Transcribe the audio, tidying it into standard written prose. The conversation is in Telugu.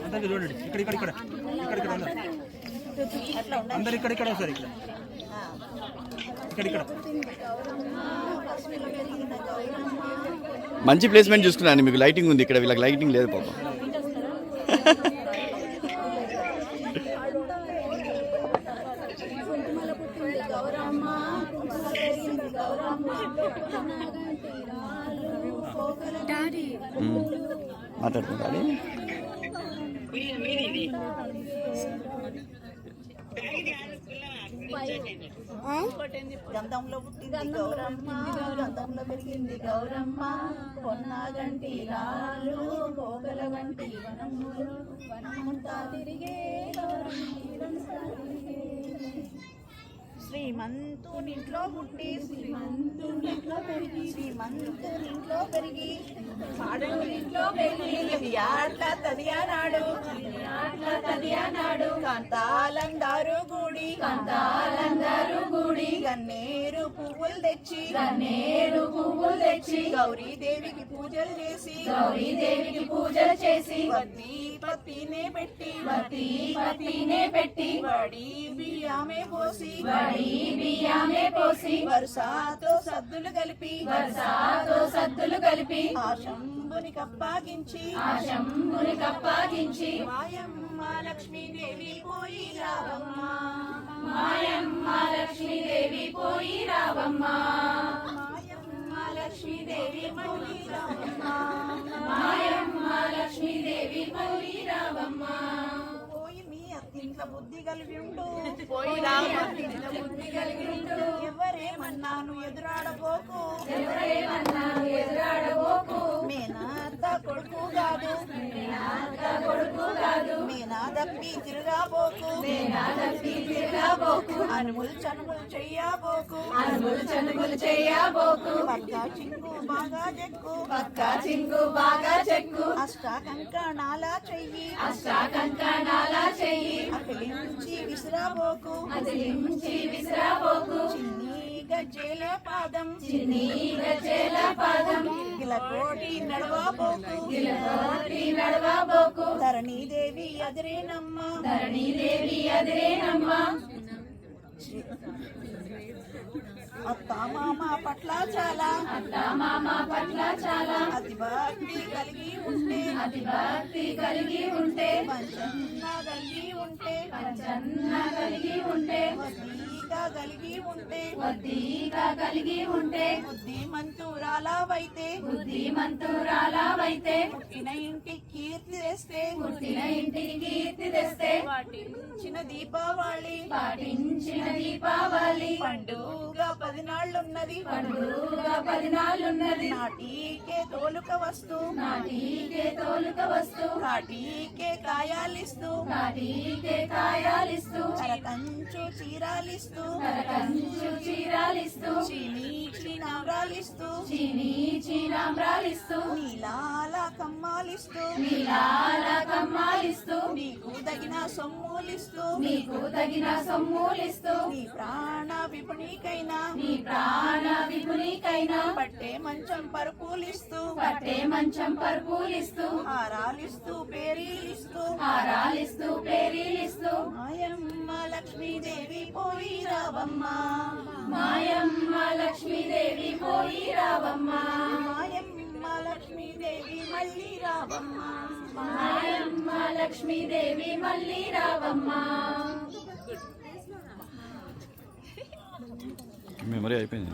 అందరికి చూడండి, ఇక్కడ ఇక్కడ ఇక్కడ ఇక్కడ ఇక్కడ అందరు ఇక్కడ ఇక్కడ వస్తారు, ఇక్కడ ఇక్కడ ఇక్కడ. మంచి ప్లేస్మెంట్ చూసుకున్నాను, మీకు లైటింగ్ ఉంది ఇక్కడ, వీళ్ళకి లైటింగ్ లేదు పాపం. మాట్లాడుతున్నాడు గంధంలో పుట్టింది గౌరమ్మ, గంధంలో పెరిగింది గౌరమ్మ, పొన్నాగంటి రాళ్ళు పోగల వంటి వనములు వనముంతా తిరిగే శ్రీమంతునింట్లో పుట్టి శ్రీమంతునింట్లో పెరిగి శ్రీమంతునింట్లో పెరిగి సాడునింట్లో పెరిగి ఆట్ల తదియానాడు కాంతాలందారు గుడి గన్నేరు పువ్వులు తెచ్చి గౌరీదేవికి పూజలు చేసి వద్ది పత్తినే పెట్టి వడి బియ్యమే పోసి వరుసతో సద్దులు కలిపి ఆశంబుని కప్పాగించి మాయమ్మ లక్ష్మీదేవి పోయి రావమ్మ, మాయమ్మ లక్ష్మీదేవి పోయి రావమ్మ, మాయమ్మ లక్ష్మీదేవి పోయి రావమ్మ, మాయమ్మ లక్ష్మీదేవి పోయి రావమ్మ. పోయి మీ అత్తింట్లో బుద్ధి కలిగి ఉండు, ఎవరేమన్నాను ఎదురాడబోకు, మేనాత కొడుకు కాదు, మేనాదప్పి తిరగాబోకు, అనుములు చనుములు చెయ్యబోకు, పక్కా చింగు బాగా చెక్కు, అష్ట కంకణాల చెయ్యి, అకలించి విసిరాబోకు, చిన్ని గజ్జేల పాదం, గిలకోటి నడవబోకు, ధరణీదేవి అదిరేనమ్మ, అత్తామామ పట్ల చాలా అతి భక్తి కలిగి ఉంటే పంచన్న కలిగి ఉంటే బుద్ధిమంతురాలవైతే పుట్టిన ఇంటికి కీర్తి తెస్తే పాటించిన దీపావళి పండుగ 10 నాళ్ళున్నది నాటికే తోలుక వస్తూ కాటికే కాయాలిస్తూ కరకంచు చీరాలిస్తూ చీనామ్రాలిస్తూ నీలాల కమ్మాలిస్తూ నీకు తగిన సొమ్ములిస్తూ నీ ప్రాణ విపుణికైనా పట్టే మంచం పరుపులిస్తూ హారాలిస్తూ పేరీలిస్తూ మాయమ్మ లక్ష్మీదేవి పోయి రావమ్మ, మాయమ్మ లక్ష్మీదేవి మళ్ళీ రావమ్మ. మెమరీ అయిపోయింది.